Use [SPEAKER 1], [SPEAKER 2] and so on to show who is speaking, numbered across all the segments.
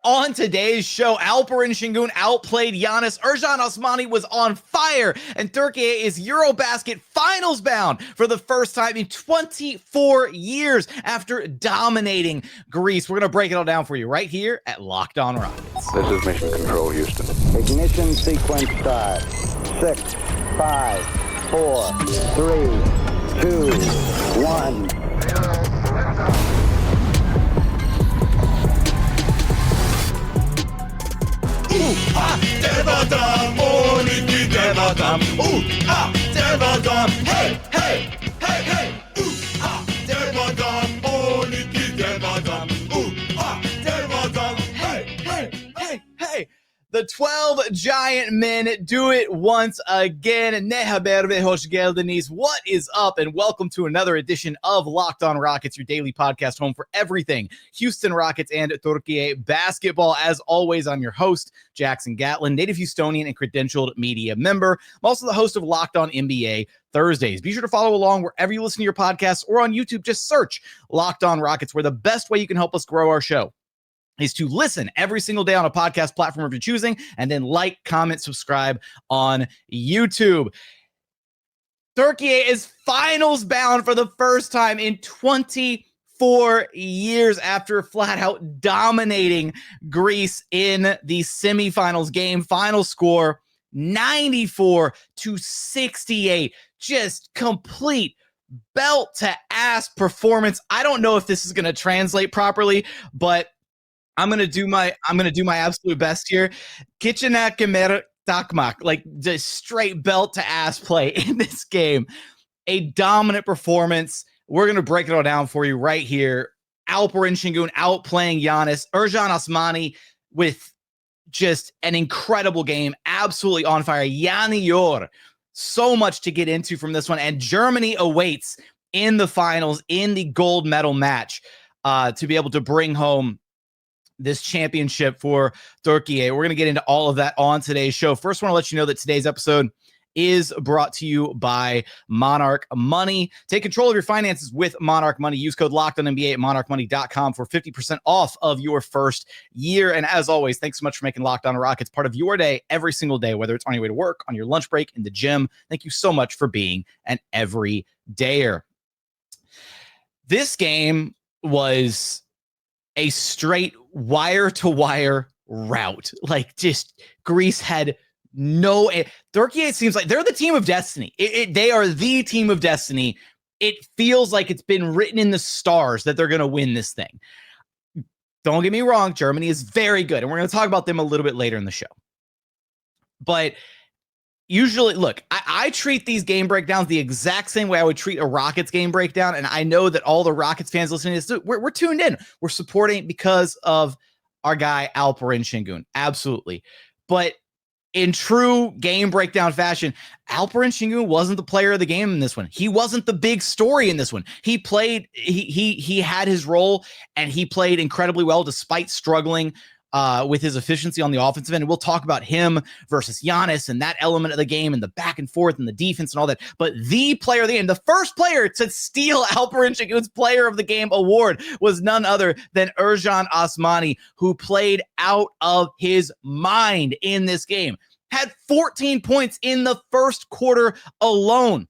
[SPEAKER 1] On today's show, Alperen Sengun outplayed Giannis. Ercan Osmani was on fire, and Turkiye is EuroBasket finals bound for the first time in 24 years after dominating Greece. We're going to break it all down for you right here at Locked On Rockets.
[SPEAKER 2] This is Mission Control, Houston.
[SPEAKER 3] Ignition sequence start. 6, 5, 4, 3, 2, 1.
[SPEAKER 1] Dev adam, 12 dev adam. Dev adam, hey, hey, hey, hey. Dev adam, 12 dev adam. Dev adam, hey, hey, hey, hey. The 12 giant men do it once again. Ne haber ve hoş geldiniz. What is up? And welcome to another edition of Locked On Rockets, your daily podcast home for everything Houston Rockets and Turkiye basketball. As always, I'm your host, Jackson Gatlin, native Houstonian and credentialed media member. I'm also the host of Locked On NBA Thursdays. Be sure to follow along wherever you listen to your podcasts or on YouTube. Just search Locked On Rockets, where the best way you can help us grow our show is to listen every single day on a podcast platform of your choosing, and then like, comment, subscribe on YouTube. Turkiye is finals bound for the first time in 24 years after flat out dominating Greece in the semifinals game. Final score 94-68. Just complete belt to ass performance. I don't know if this is going to translate properly, but I'm gonna do my absolute best here. Kitchenak Kemer Takmak, like the straight belt to ass play in this game. A dominant performance. We're gonna break it all down for you right here. Alperen Sengun outplaying Giannis. Ercan Osmani with just an incredible game, absolutely on fire. Yanıyor. So much to get into from this one, and Germany awaits in the finals in the gold medal match to be able to bring home this championship for Turkiye. We're going to get into all of that on today's show. First, I want to let you know that today's episode is brought to you by Monarch Money. Take control of your finances with Monarch Money. Use code LOCKEDONNBA at monarchmoney.com for 50% off of your first year. And as always, thanks so much for making Locked On Rockets part of your day every single day, whether it's on your way to work, on your lunch break, in the gym. Thank you so much for being an everydayer. This game was a straight wire-to-wire route. Like, just Greece had no... Turkiye seems like they're the team of destiny. They are the team of destiny. It feels like it's been written in the stars that they're going to win this thing. Don't get me wrong, Germany is very good, and we're going to talk about them a little bit later in the show. But usually, look, I treat these game breakdowns the exact same way I would treat a Rockets game breakdown, and I know that all the Rockets fans listening to this, we're tuned in. We're supporting because of our guy, Alperen Sengun. Absolutely. But in true game breakdown fashion, Alperen Sengun wasn't the player of the game in this one. He wasn't the big story in this one. He played, he had his role, and he played incredibly well despite struggling with his efficiency on the offensive end. And we'll talk about him versus Giannis and that element of the game and the back and forth and the defense and all that. But the player of the game, the first player to steal Alperen Sengun's Player of the Game award was none other than Ercan Osmani, who played out of his mind in this game. Had 14 points in the first quarter alone.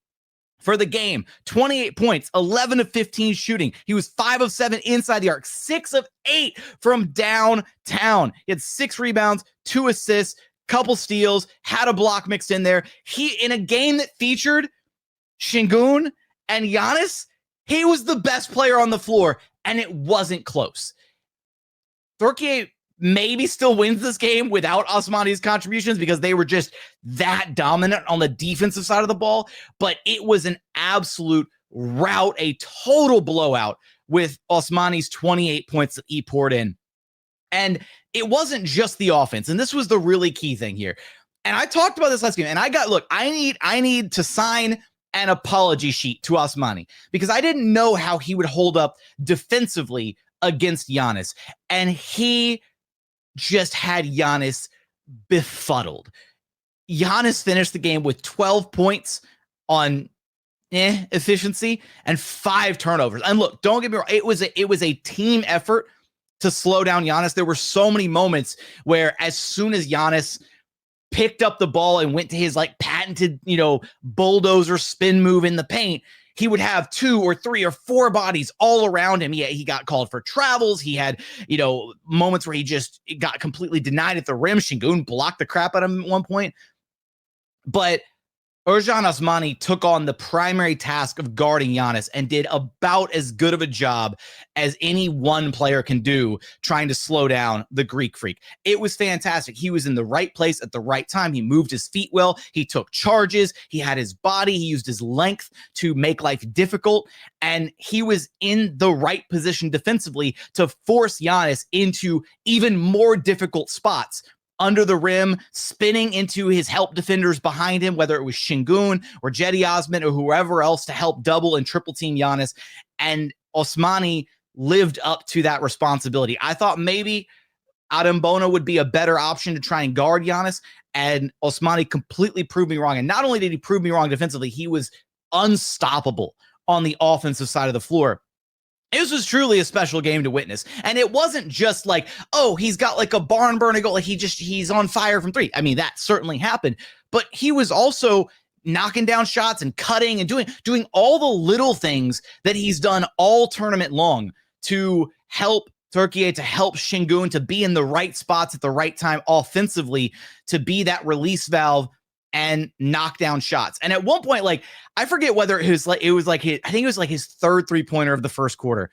[SPEAKER 1] For the game, 28 points, 11 of 15 shooting. He was 5 of 7 inside the arc, 6 of 8 from downtown. He had 6 rebounds, 2 assists, couple steals, had a block mixed in there. In a game that featured Sengun and Giannis, he was the best player on the floor, and it wasn't close. Turkiye maybe still wins this game without Osmani's contributions because they were just that dominant on the defensive side of the ball. But it was an absolute rout, a total blowout with Osmani's 28 points that he poured in. And it wasn't just the offense. And this was the really key thing here. And I talked about this last game, and I need to sign an apology sheet to Osmani because I didn't know how he would hold up defensively against Giannis. And he just had Giannis befuddled. Giannis finished the game with 12 points on efficiency and 5 turnovers. And look, don't get me wrong, it was a team effort to slow down Giannis. There were so many moments where as soon as Giannis picked up the ball and went to his like patented, bulldozer spin move in the paint, he would have 2 or 3 or 4 bodies all around him. He got called for travels. He had, moments where he just got completely denied at the rim. Sengun blocked the crap out of him at one point. But Ercan Osmani took on the primary task of guarding Giannis and did about as good of a job as any one player can do trying to slow down the Greek freak. It was fantastic. He was in the right place at the right time. He moved his feet well. He took charges. He had his body. He used his length to make life difficult. And he was in the right position defensively to force Giannis into even more difficult spots. Under the rim, spinning into his help defenders behind him, whether it was Sengun or Cedi Osman or whoever else to help double and triple team Giannis. And Osmani lived up to that responsibility. I thought maybe Adembona would be a better option to try and guard Giannis, and Osmani completely proved me wrong. And not only did he prove me wrong defensively, he was unstoppable on the offensive side of the floor. This was truly a special game to witness. And it wasn't just like, oh, he's got like a barn burner goal. Like he's on fire from 3. I mean, that certainly happened, but he was also knocking down shots and cutting and doing all the little things that he's done all tournament long to help Turkiye, to help Sengun, to be in the right spots at the right time offensively, to be that release valve and knock down shots. And at one point, like, I forget whether I think it was like his 3rd 3-pointer of the first quarter.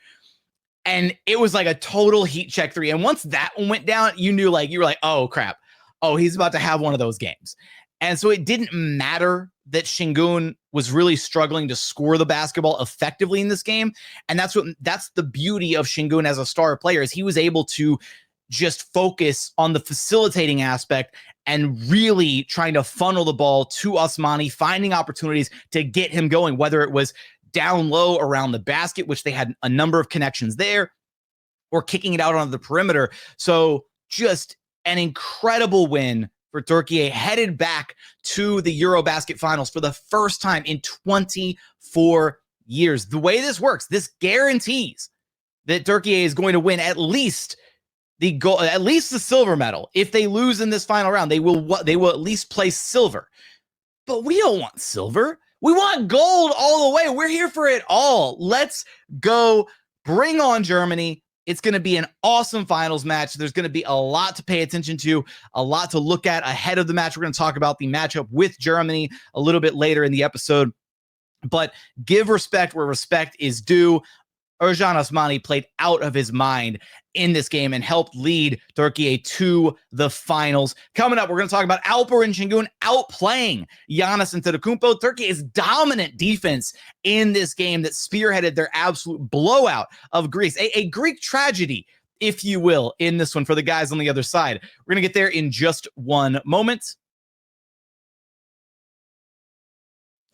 [SPEAKER 1] And it was like a total heat check 3. And once that one went down, you were like, oh crap. Oh, he's about to have one of those games. And so it didn't matter that Sengun was really struggling to score the basketball effectively in this game. And that's the beauty of Sengun as a star player, is he was able to just focus on the facilitating aspect and really trying to funnel the ball to Osmani, finding opportunities to get him going, whether it was down low around the basket, which they had a number of connections there, or kicking it out on the perimeter. So just an incredible win for Turkiye, headed back to the EuroBasket finals for the first time in 24 years. The way this works, this guarantees that Turkiye is going to win at least the silver medal. If they lose in this final round, they will at least place silver. But we don't want silver. We want gold all the way. We're here for it all. Let's go. Bring on Germany. It's going to be an awesome finals match. There's going to be a lot to pay attention to, a lot to look at ahead of the match. We're going to talk about the matchup with Germany a little bit later in the episode. But give respect where respect is due. Ercan Osmani played out of his mind in this game and helped lead Turkiye to the finals. Coming up, we're going to talk about Alperen Sengun outplaying Giannis Antetokounmpo. Turkiye's dominant defense in this game that spearheaded their absolute blowout of Greece. A Greek tragedy, if you will, in this one for the guys on the other side. We're going to get there in just one moment.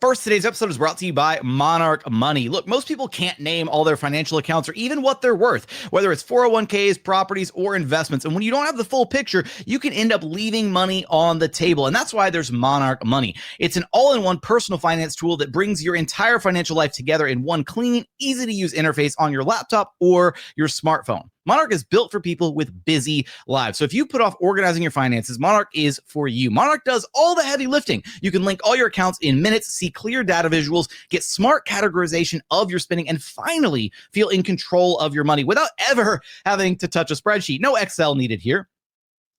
[SPEAKER 1] First, today's episode is brought to you by Monarch Money. Look, most people can't name all their financial accounts or even what they're worth, whether it's 401ks, properties, or investments. And when you don't have the full picture, you can end up leaving money on the table. And that's why there's Monarch Money. It's an all-in-one personal finance tool that brings your entire financial life together in one clean, easy-to-use interface on your laptop or your smartphone. Monarch is built for people with busy lives. So if you put off organizing your finances, Monarch is for you. Monarch does all the heavy lifting. You can link all your accounts in minutes, see clear data visuals, get smart categorization of your spending, and finally feel in control of your money without ever having to touch a spreadsheet. No Excel needed here.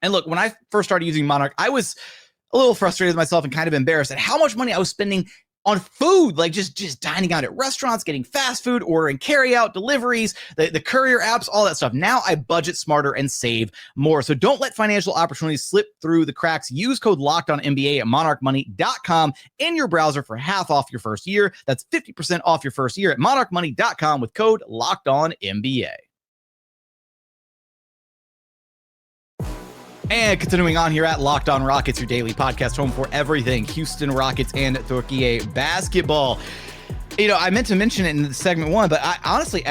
[SPEAKER 1] And look, when I first started using Monarch, I was a little frustrated with myself and kind of embarrassed at how much money I was spending on food, like just dining out at restaurants, getting fast food, ordering carry-out, deliveries, the courier apps, all that stuff. Now I budget smarter and save more. So don't let financial opportunities slip through the cracks. Use code LOCKEDONNBA at monarchmoney.com in your browser for half off your first year. That's 50% off your first year at monarchmoney.com with code LOCKEDONNBA. And continuing on here at Locked On Rockets, your daily podcast home for everything Houston Rockets and Turkiye basketball. You know, I meant to mention it in segment 1, but I honestly,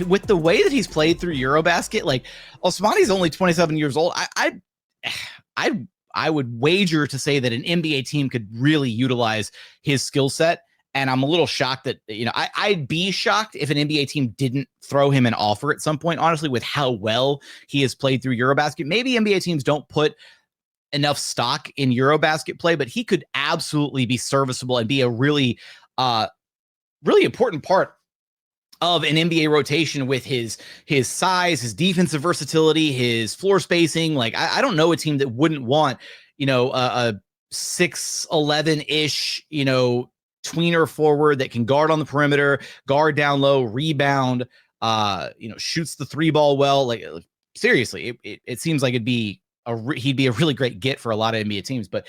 [SPEAKER 1] with the way that he's played through EuroBasket, like Osmani's only 27 years old. I would wager to say that an NBA team could really utilize his skill set And I'm a little shocked that, I'd be shocked if an NBA team didn't throw him an offer at some point, honestly, with how well he has played through EuroBasket. Maybe NBA teams don't put enough stock in EuroBasket play, but he could absolutely be serviceable and be a really, really important part of an NBA rotation with his size, his defensive versatility, his floor spacing. Like, I don't know a team that wouldn't want, a 6'11-ish, tweener forward that can guard on the perimeter, guard down low, rebound, shoots the three ball well. Like, seriously, it seems like he'd be a really great get for a lot of NBA teams. But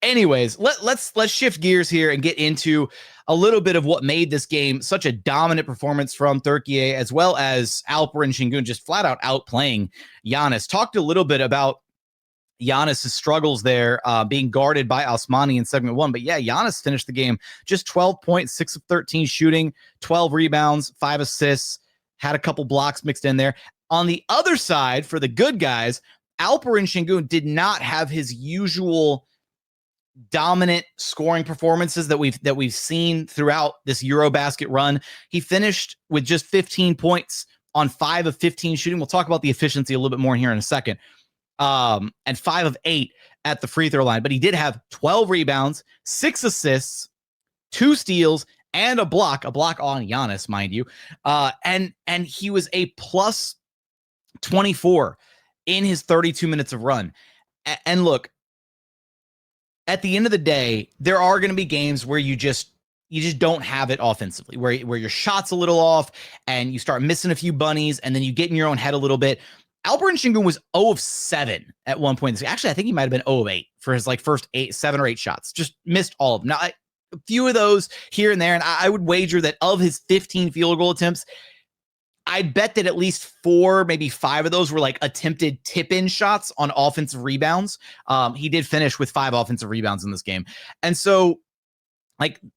[SPEAKER 1] anyways, let's shift gears here and get into a little bit of what made this game such a dominant performance from Turkiye, as well as Alperen Sengun just flat out outplaying Giannis. Talked a little bit about Giannis' struggles there, being guarded by Osmani in segment one. But yeah, Giannis finished the game just 12 points, 6 of 13 shooting, 12 rebounds, 5 assists, had a couple blocks mixed in there. On the other side, for the good guys, Alperen Sengun did not have his usual dominant scoring performances that we've seen throughout this EuroBasket run. He finished with just 15 points on 5 of 15 shooting. We'll talk about the efficiency a little bit more here in a second. And 5 of 8 at the free throw line. But he did have 12 rebounds, 6 assists, 2 steals, and a block on Giannis, mind you. And he was a plus 24 in his 32 minutes of run. And look, at the end of the day, there are going to be games where you just don't have it offensively, where your shot's a little off and you start missing a few bunnies and then you get in your own head a little bit. Alperen Sengun was 0 of 7 at one point. Actually, I think he might have been 0 of 8 for his first 7 or 8 shots. Just missed all of them. Now, a few of those here and there, and I would wager that of his 15 field goal attempts, I'd bet that at least 4, maybe 5 of those were attempted tip-in shots on offensive rebounds. He did finish with 5 offensive rebounds in this game. And so,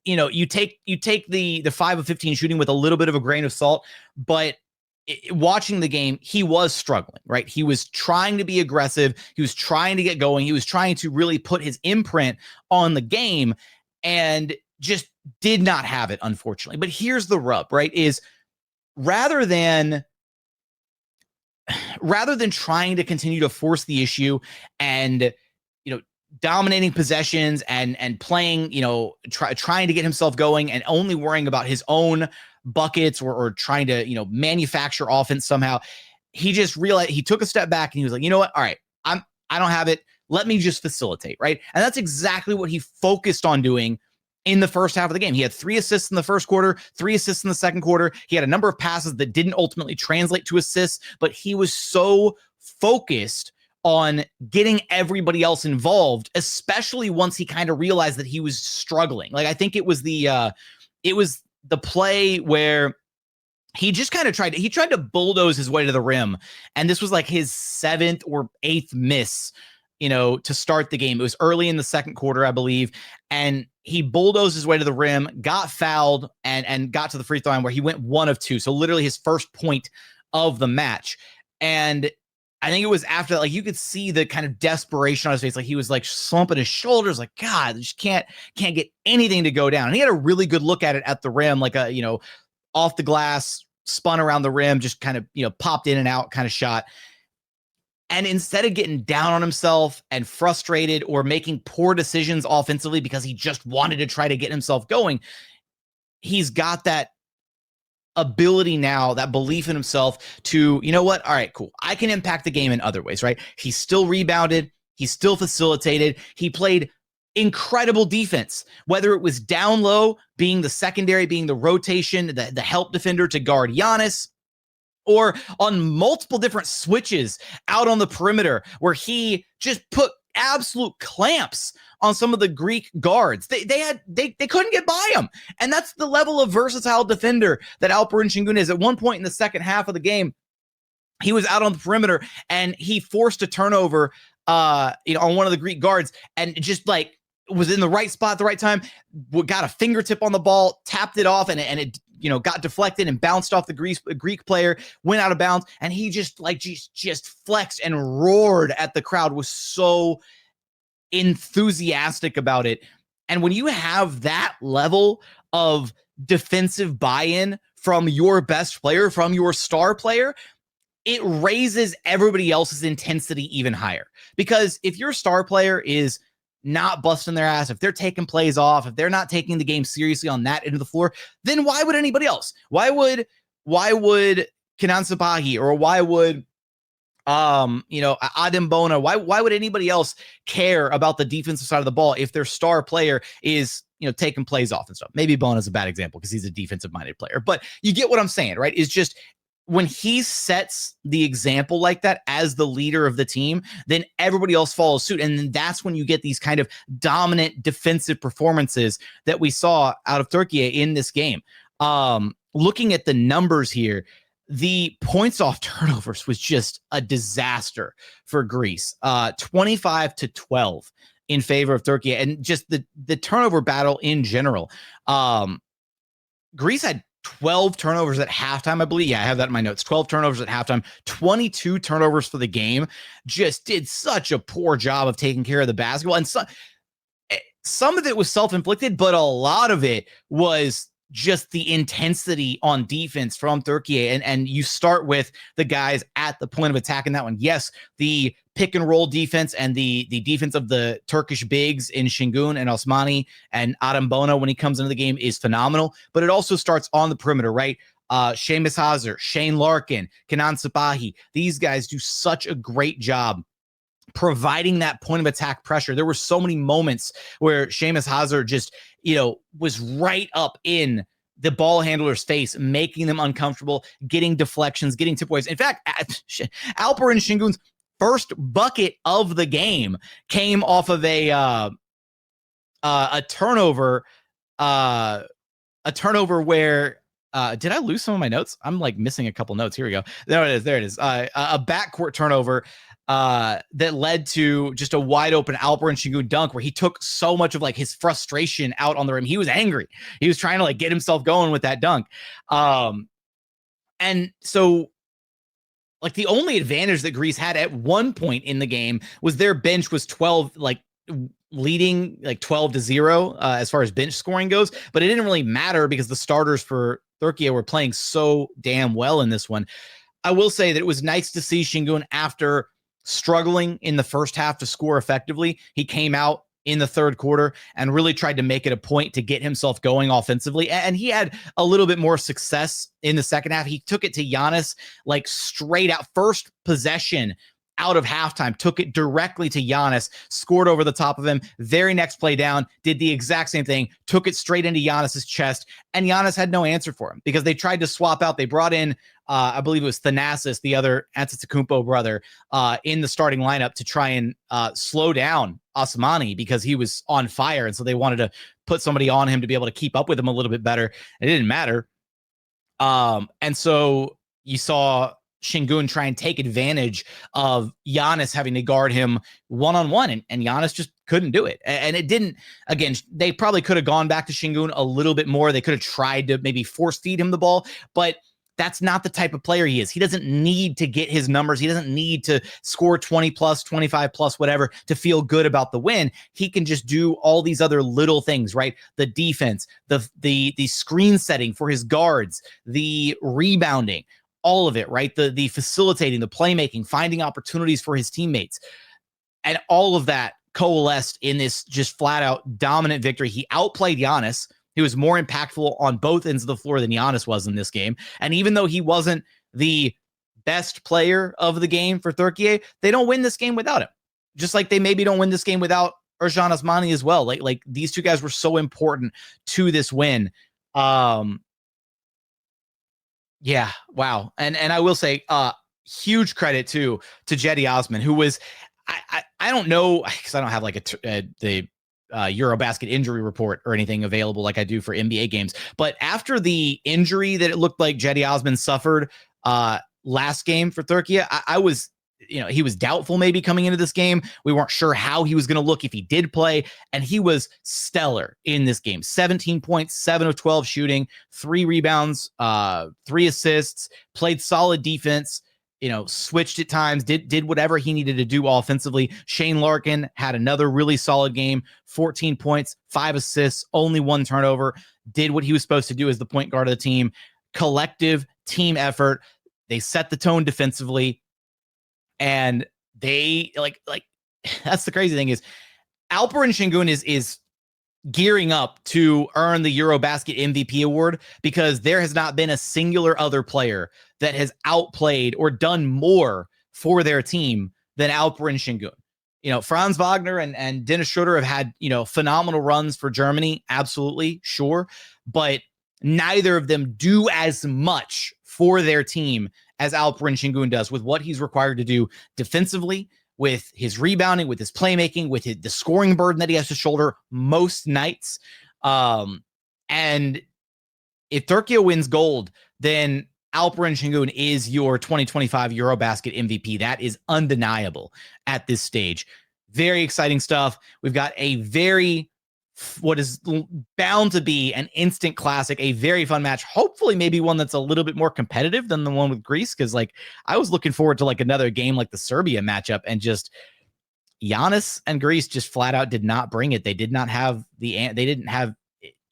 [SPEAKER 1] you take the 5 of 15 shooting with a little bit of a grain of salt, but watching the game, he was struggling, right? He was trying to be aggressive. He was trying to get going. He was trying to really put his imprint on the game and just did not have it, unfortunately. But here's the rub, right? Is rather than trying to continue to force the issue and, dominating possessions and playing, trying to get himself going and only worrying about his own buckets or trying to, manufacture offense somehow. He just realized, he took a step back and he was like, you know what? All right, I don't have it. Let me just facilitate, right? And that's exactly what he focused on doing in the first half of the game. He had 3 assists in the first quarter, 3 assists in the second quarter. He had a number of passes that didn't ultimately translate to assists, but he was so focused on getting everybody else involved, especially once he kind of realized that he was struggling. I think it was the play where he just kind of tried to bulldoze his way to the rim. And this was his 7th or 8th miss, to start the game. It was early in the second quarter, I believe. And he bulldozed his way to the rim, got fouled, and got to the free throw line where he went 1 of 2. So literally his first point of the match. And I think it was after that, you could see the kind of desperation on his face. He was slumping his shoulders, God, just can't get anything to go down. And he had a really good look at it at the rim, off the glass, spun around the rim, just kind of, popped in and out kind of shot. And instead of getting down on himself and frustrated or making poor decisions offensively because he just wanted to try to get himself going, he's got that ability now, that belief in himself to, you know what? All right, cool. I can impact the game in other ways, right? He still rebounded. He still facilitated. He played incredible defense, whether it was down low, being the secondary, being the rotation, the help defender to guard Giannis, or on multiple different switches out on the perimeter where he just put absolute clamps on some of the Greek guards. They couldn't get by him. And that's the level of versatile defender that Alperen Sengun is. At one point in the second half of the game, he was out on the perimeter and he forced a turnover on one of the Greek guards and just was in the right spot at the right time, got a fingertip on the ball, tapped it off, and it got deflected and bounced off the Greek player, went out of bounds, and he just flexed and roared at the crowd, was so enthusiastic about it. And when you have that level of defensive buy-in from your best player, from your star player, it raises everybody else's intensity even higher. Because if your star player is not busting their ass, if they're taking plays off, if they're not taking the game seriously on that end of the floor, then why would anybody else? Why would Kenan Sabahi, or why would Adem Bona, why would anybody else care about the defensive side of the ball if their star player is, taking plays off and stuff? Maybe Bona's a bad example because he's a defensive minded player, but you get what I'm saying, right? It's just, when he sets the example like that as the leader of the team, then everybody else follows suit. And then that's when you get these kind of dominant defensive performances that we saw out of Turkiye in this game. Looking at the numbers here, the points off turnovers was just a disaster for Greece. 25-12 in favor of Turkiye, and just the turnover battle in general. Greece had 12 turnovers at halftime, I believe. Yeah, I have that in my notes. 12 turnovers at halftime, 22 turnovers for the game. Just did such a poor job of taking care of the basketball. And some of it was self-inflicted, but a lot of it was just the intensity on defense from Turkiye. And you start with the guys at the point of attack in that one. Yes, the pick and roll defense and the defense of the Turkish bigs in Sengun and Osmani and Adem Bona when he comes into the game is phenomenal. But it also starts on the perimeter, right? Seamus Hazard, Shane Larkin, Kenan Sabahi. These guys do such a great job providing that point of attack pressure. There were so many moments where Seamus Hazard just, was right up in the ball handler's face, making them uncomfortable, getting deflections, getting tip aways. In fact, Alperen Sengun's first bucket of the game came off of a turnover, where did I lose some of my notes? I'm like missing a couple notes. Here we go. There it is. A backcourt turnover that led to just a wide open Alperen Sengun dunk where he took so much of like his frustration out on the rim. He was angry. He was trying to like get himself going with that dunk. And so like the only advantage that Greece had at one point in the game was their bench was 12, like leading like 12-0 as far as bench scoring goes, but it didn't really matter because the starters for Turkiye were playing so damn well in this one. I will say that it was nice to see Sengun, after struggling in the first half to score effectively, he came out in the third quarter and really tried to make it a point to get himself going offensively. And he had a little bit more success in the second half. He took it to Giannis, like straight out, first possession out of halftime, took it directly to Giannis, scored over the top of him. Very next play down, did the exact same thing, took it straight into Giannis's chest, and Giannis had no answer for him because they tried to swap out. They brought in, I believe it was Thanasis, the other Antetokounmpo brother, in the starting lineup to try and slow down Osmani because he was on fire. And so they wanted to put somebody on him to be able to keep up with him a little bit better. It didn't matter. And so you saw Sengun try and take advantage of Giannis having to guard him one-on-one, and Giannis just couldn't do it. And it didn't, again, they probably could have gone back to Sengun a little bit more. They could have tried to maybe force feed him the ball, but that's not the type of player he is. He doesn't need to get his numbers. He doesn't need to score 20 plus, 25 plus, whatever, to feel good about the win. He can just do all these other little things, right? The defense, the screen setting for his guards, the rebounding, all of it, right? The facilitating, the playmaking, finding opportunities for his teammates. And all of that coalesced in this just flat out dominant victory. He outplayed Giannis. He was more impactful on both ends of the floor than Giannis was in this game. And even though he wasn't the best player of the game for Turkiye, they don't win this game without him. Just like they maybe don't win this game without Ercan Osmani as well. Like these two guys were so important to this win. Yeah, wow. And I will say huge credit to Cedi Osman, who was, I don't know, because I don't have like the EuroBasket injury report or anything available like I do for NBA games. But after the injury that it looked like Cedi Osman suffered last game for Turkiye, I was, he was doubtful maybe coming into this game. We weren't sure how he was going to look if he did play, and he was stellar in this game. 17 points, 7 of 12 shooting, 3 rebounds, 3 assists, played solid defense. switched at times, did whatever he needed to do offensively. Shane Larkin had another really solid game, 14 points, 5 assists, only 1 turnover, did what he was supposed to do as the point guard of the team. Collective team effort. They set the tone defensively, and they like that's the crazy thing is Alperen Sengun is gearing up to earn the EuroBasket MVP award because there has not been a singular other player that has outplayed or done more for their team than Alperen Sengun. Franz Wagner and Dennis Schroeder have had, phenomenal runs for Germany. Absolutely. Sure. But neither of them do as much for their team as Alperen Sengun does with what he's required to do defensively, with his rebounding, with his playmaking, with the scoring burden that he has to shoulder most nights. And if Turkey wins gold, then Alperen Sengun is your 2025 EuroBasket MVP. That is undeniable at this stage. Very exciting stuff. We've got what is bound to be an instant classic, a very fun match. Hopefully maybe one that's a little bit more competitive than the one with Greece. Cause I was looking forward to another game like the Serbia matchup, and just Giannis and Greece just flat out did not bring it. They did not have they didn't have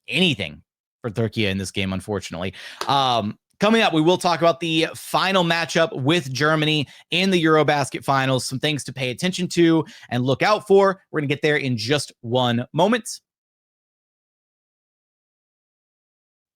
[SPEAKER 1] anything for Turkey in this game, unfortunately. Coming up, we will talk about the final matchup with Germany in the EuroBasket finals, some things to pay attention to and look out for. We're going to get there in just one moment.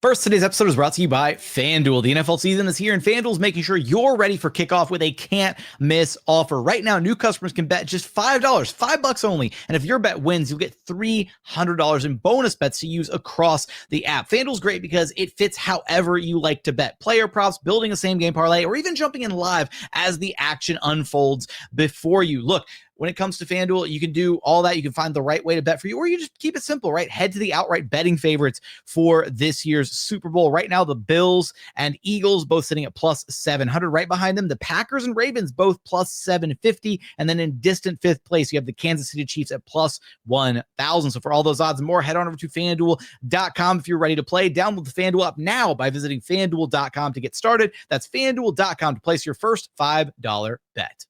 [SPEAKER 1] First, today's episode is brought to you by FanDuel. The NFL season is here, and FanDuel is making sure you're ready for kickoff with a can't-miss offer. Right now, new customers can bet just $5, $5 only, and if your bet wins, you'll get $300 in bonus bets to use across the app. FanDuel's great because it fits however you like to bet. Player props, building a same-game parlay, or even jumping in live as the action unfolds before you. Look, when it comes to FanDuel, you can do all that. You can find the right way to bet for you, or you just keep it simple, right? Head to the outright betting favorites for this year's Super Bowl. Right now, the Bills and Eagles both sitting at plus 700. Right behind them, the Packers and Ravens both plus 750. And then in distant fifth place, you have the Kansas City Chiefs at plus 1,000. So for all those odds and more, head on over to FanDuel.com if you're ready to play. Download the FanDuel app now by visiting FanDuel.com to get started. That's FanDuel.com to place your first $5 bet.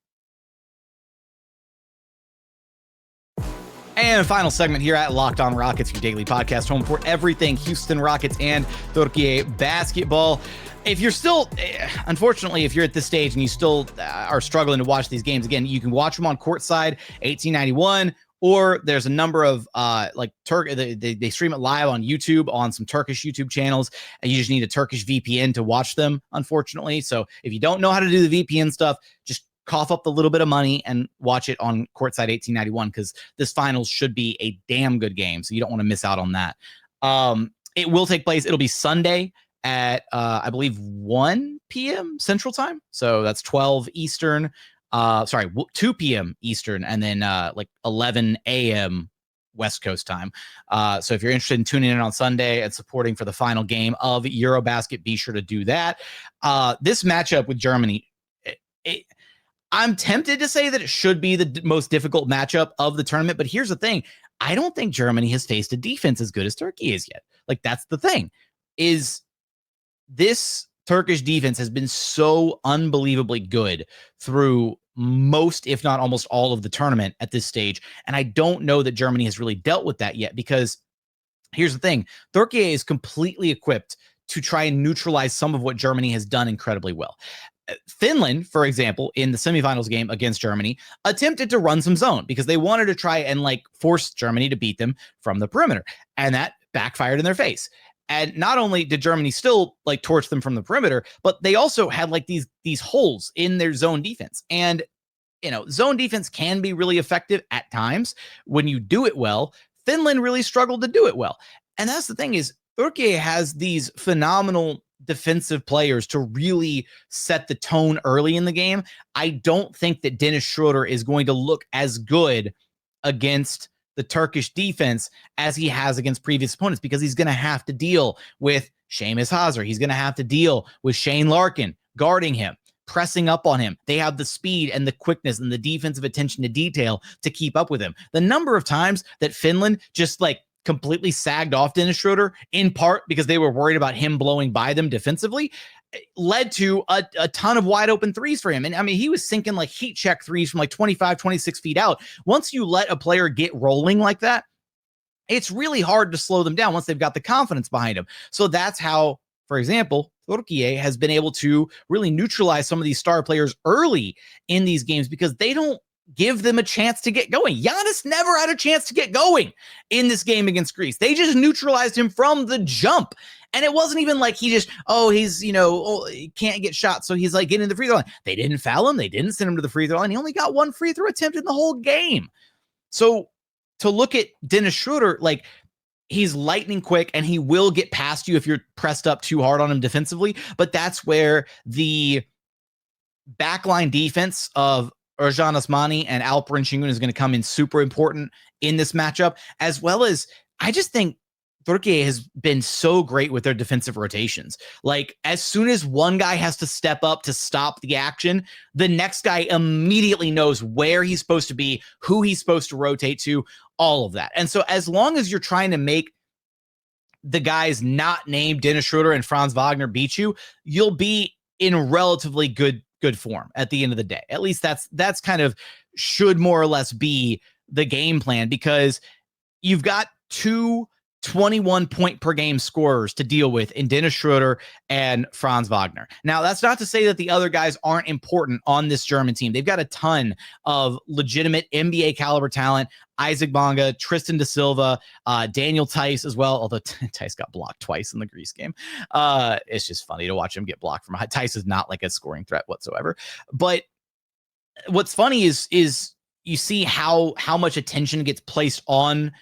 [SPEAKER 1] And final segment here at Locked On Rockets, your daily podcast home for everything Houston Rockets and Turkiye basketball. If you're still, unfortunately, if you're at this stage and you still are struggling to watch these games, again, you can watch them on Courtside 1891, or there's a number of they stream it live on YouTube on some Turkish YouTube channels, and you just need a Turkish VPN to watch them, unfortunately. So if you don't know how to do the VPN stuff, just cough up the little bit of money and watch it on Courtside 1891, because this finals should be a damn good game. So you don't want to miss out on that. It will take place. It'll be Sunday at, I believe, 1 p.m. Central Time. So that's 12 Eastern. 2 p.m. Eastern, and then 11 a.m. West Coast time. So if you're interested in tuning in on Sunday and supporting for the final game of EuroBasket, be sure to do that. This matchup with Germany, I'm tempted to say that it should be the most difficult matchup of the tournament, but here's the thing. I don't think Germany has faced a defense as good as Turkey is yet. That's the thing, is this Turkish defense has been so unbelievably good through most, if not almost all of the tournament at this stage. And I don't know that Germany has really dealt with that yet, because here's the thing. Turkey is completely equipped to try and neutralize some of what Germany has done incredibly well. Finland, for example, in the semifinals game against Germany, attempted to run some zone because they wanted to try and force Germany to beat them from the perimeter. And that backfired in their face. And not only did Germany still torch them from the perimeter, but they also had these holes in their zone defense. And, zone defense can be really effective at times when you do it well. Finland really struggled to do it well. And that's the thing, is Turkey has these phenomenal defensive players to really set the tone early in the game. I don't think that Dennis Schroeder is going to look as good against the Turkish defense as he has against previous opponents, because he's going to have to deal with Seamus Hazer. He's going to have to deal with Shane Larkin guarding him, pressing up on him. They have the speed and the quickness and the defensive attention to detail to keep up with him. The number of times that Finland just completely sagged off Dennis Schroeder, in part because they were worried about him blowing by them defensively, led to a ton of wide open threes for him. And I mean, he was sinking like heat check threes from like 25, 26 feet out. Once you let a player get rolling like that, it's really hard to slow them down once they've got the confidence behind them. So that's how, for example, Turkiye has been able to really neutralize some of these star players early in these games because they don't give them a chance to get going. Giannis never had a chance to get going in this game against Greece. They just neutralized him from the jump. And it wasn't even like he just, he can't get shot, so he's like getting the free throw line. They didn't foul him. They didn't send him to the free throw line. He only got one free throw attempt in the whole game. So to look at Dennis Schroeder, like, he's lightning quick and he will get past you if you're pressed up too hard on him defensively. But that's where the backline defense of Ercan Osmani and Alperen Sengun is going to come in super important in this matchup, as well as I just think Turkiye has been so great with their defensive rotations. Like, as soon as one guy has to step up to stop the action, the next guy immediately knows where he's supposed to be, who he's supposed to rotate to, all of that. And so as long as you're trying to make the guys not named Dennis Schroeder and Franz Wagner beat you, you'll be in relatively good form at the end of the day. At least that's kind of should more or less be the game plan, because you've got two 21 point per game scorers to deal with in Dennis Schroeder and Franz Wagner. Now, that's not to say that the other guys aren't important on this German team. They've got a ton of legitimate NBA caliber talent. Isaac Bonga, Tristan da Silva, Daniel Tice as well, although Tice got blocked twice in the Greece game. It's just funny to watch him get blocked from Tice is not like a scoring threat whatsoever. But what's funny is you see how much attention gets placed on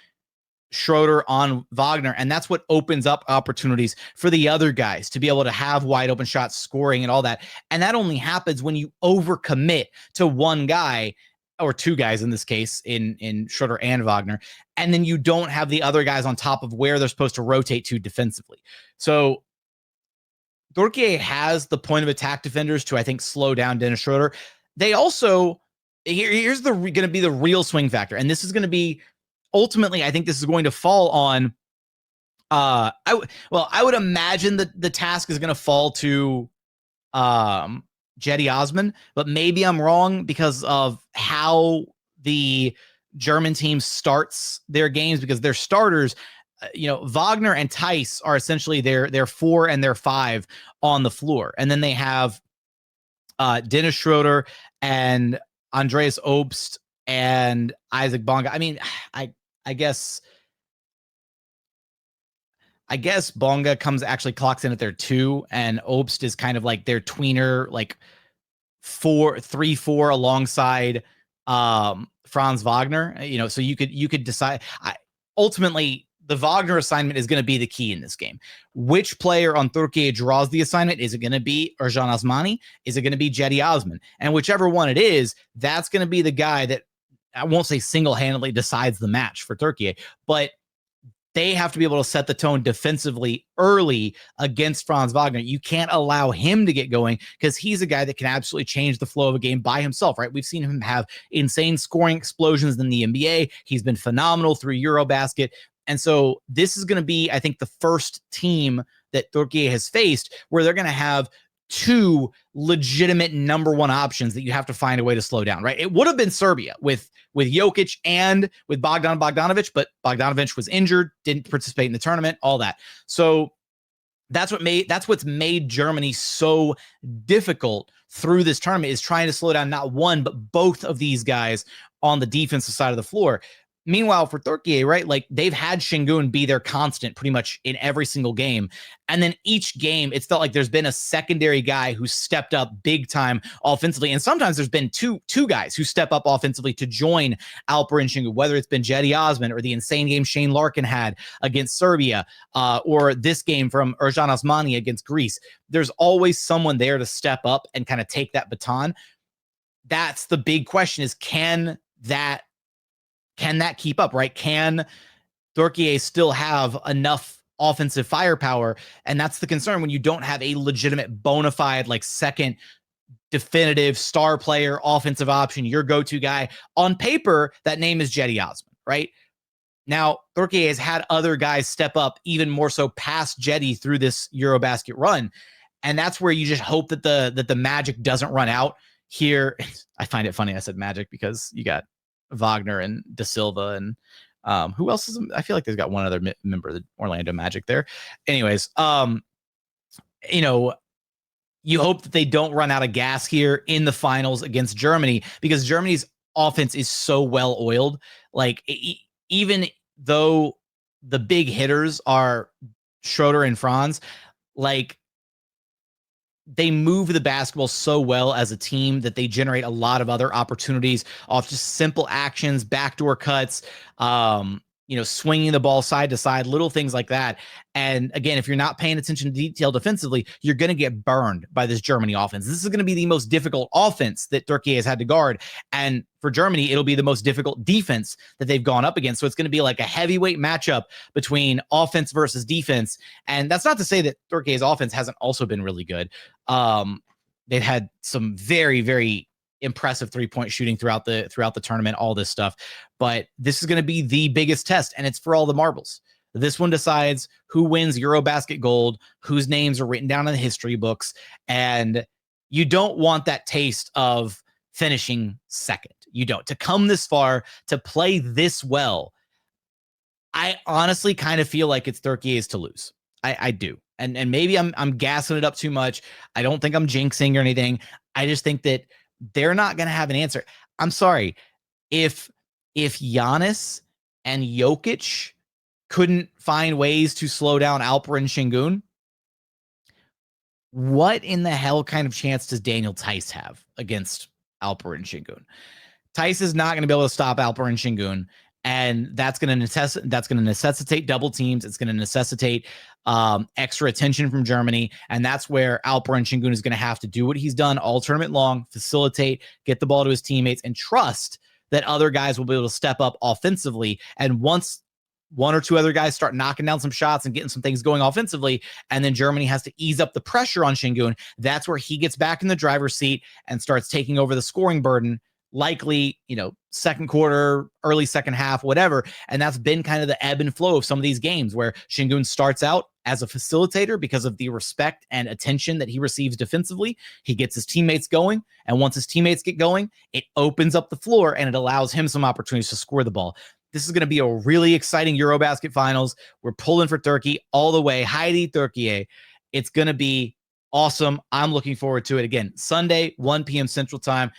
[SPEAKER 1] Schroeder, on Wagner, and that's what opens up opportunities for the other guys to be able to have wide open shots, scoring, and all that. And that only happens when you overcommit to one guy, or two guys in this case, in Schroeder and Wagner, and then you don't have the other guys on top of where they're supposed to rotate to defensively. So Turkiye has the point of attack defenders to, I think, slow down Dennis Schroeder. They also, here's going to be the real swing factor, and this is going to be, ultimately, I think this is going to fall on, I would imagine that the task is going to fall to Cedi Osman, but maybe I'm wrong because of how the German team starts their games, because their starters, Wagner and Tice are essentially their 4 and their 5 on the floor. And then they have Dennis Schroeder and Andreas Obst and Isaac Bonga. I mean, I guess Bonga clocks in at their 2, and Obst is kind of like their tweener, like 3-4 alongside Franz Wagner. So you could decide. Ultimately, the Wagner assignment is going to be the key in this game. Which player on Turkiye draws the assignment? Is it going to be Ercan Osmani? Is it going to be Cedi Osman? And whichever one it is, that's going to be the guy that, I won't say single-handedly decides the match for Turkiye, but they have to be able to set the tone defensively early against Franz Wagner. You can't allow him to get going, because he's a guy that can absolutely change the flow of a game by himself, right? We've seen him have insane scoring explosions in the NBA. He's been phenomenal through EuroBasket. And so this is going to be, I think, the first team that Turkiye has faced where they're going to have two legitimate number one options that you have to find a way to slow down, right? It would have been Serbia with Jokic and with Bogdanovic, but Bogdanovic was injured, didn't participate in the tournament, all that. So that's what's made Germany so difficult through this tournament, is trying to slow down not one, but both of these guys on the defensive side of the floor. Meanwhile, for Turkiye, right, like, they've had Sengun be their constant pretty much in every single game. And then each game, it's felt like there's been a secondary guy who stepped up big time offensively. And sometimes there's been two guys who step up offensively to join Alperen Sengun, whether it's been Cedi Osman or the insane game Shane Larkin had against Serbia, or this game from Ercan Osmani against Greece. There's always someone there to step up and kind of take that baton. That's the big question, is can that keep up, right? Can Turkiye still have enough offensive firepower? And that's the concern when you don't have a legitimate bona fide, like, second definitive star player, offensive option, your go-to guy. On paper, that name is Cedi Osman, right? Now, Turkiye has had other guys step up even more so past Cedi through this EuroBasket run. And that's where you just hope that the magic doesn't run out here. I find it funny I said magic because you got Wagner and Da Silva and who else is, I feel like there's got one other member of the Orlando Magic there. Anyways, you know, you hope that they don't run out of gas here in the finals against Germany, because Germany's offense is so well oiled. Like, even though the big hitters are Schroeder and Franz, like, they move the basketball so well as a team that they generate a lot of other opportunities off just simple actions, backdoor cuts, swinging the ball side to side, little things like that. And again, if you're not paying attention to detail defensively, you're going to get burned by this Germany offense. This is going to be the most difficult offense that Turkey has had to guard. And for Germany, it'll be the most difficult defense that they've gone up against. So it's going to be like a heavyweight matchup between offense versus defense. And that's not to say that Turkey's offense hasn't also been really good. They've had some very, very impressive three-point shooting throughout the tournament, all this stuff. But this is going to be the biggest test, and it's for all the marbles. This one decides who wins EuroBasket gold, whose names are written down in the history books, and you don't want that taste of finishing second. You don't. To come this far, to play this well, I honestly kind of feel like it's Turkey's to lose. I do. And maybe I'm gassing it up too much. I don't think I'm jinxing or anything. I just think that they're not going to have an answer. I'm sorry. If Giannis and Jokic couldn't find ways to slow down Alperen Sengun, what in the hell kind of chance does Daniel Theis have against Alperen Sengun? Theis is not going to be able to stop Alperen Sengun, and that's going to necessitate double teams. It's going to necessitate extra attention from Germany, and that's where Alperen Sengun is going to have to do what he's done all tournament long: facilitate, get the ball to his teammates, and trust that other guys will be able to step up offensively. And once one or two other guys start knocking down some shots and getting some things going offensively, and then Germany has to ease up the pressure on Sengun, that's where he gets back in the driver's seat and starts taking over the scoring burden, likely, second quarter, early second half, whatever. And that's been kind of the ebb and flow of some of these games where Sengun starts out as a facilitator because of the respect and attention that he receives defensively. He gets his teammates going, and once his teammates get going, it opens up the floor and it allows him some opportunities to score the ball. This is going to be a really exciting EuroBasket finals. We're pulling for Turkey all the way. Heidi Turkiye. It's going to be awesome. I'm looking forward to it. Again, Sunday, 1 p.m. Central Time.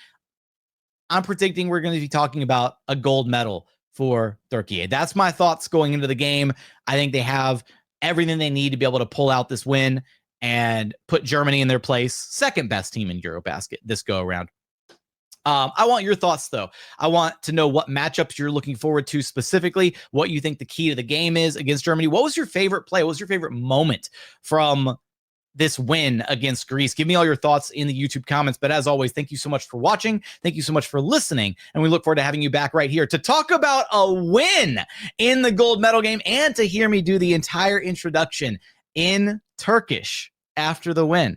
[SPEAKER 1] I'm predicting we're going to be talking about a gold medal for Turkey. That's my thoughts going into the game. I think they have everything they need to be able to pull out this win and put Germany in their place. Second best team in EuroBasket this go around. I want your thoughts, though. I want to know what matchups you're looking forward to specifically, what you think the key to the game is against Germany. What was your favorite play? What was your favorite moment from this win against Greece? Give me all your thoughts in the YouTube comments. But as always, thank you so much for watching. Thank you so much for listening. And we look forward to having you back right here to talk about a win in the gold medal game and to hear me do the entire introduction in Turkish after the win.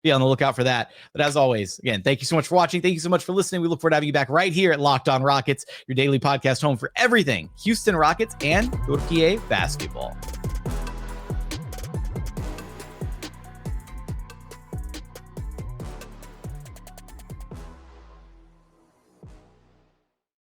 [SPEAKER 1] Be on the lookout for that. But as always, again, thank you so much for watching. Thank you so much for listening. We look forward to having you back right here at Locked On Rockets, your daily podcast home for everything Houston Rockets and Turkiye basketball.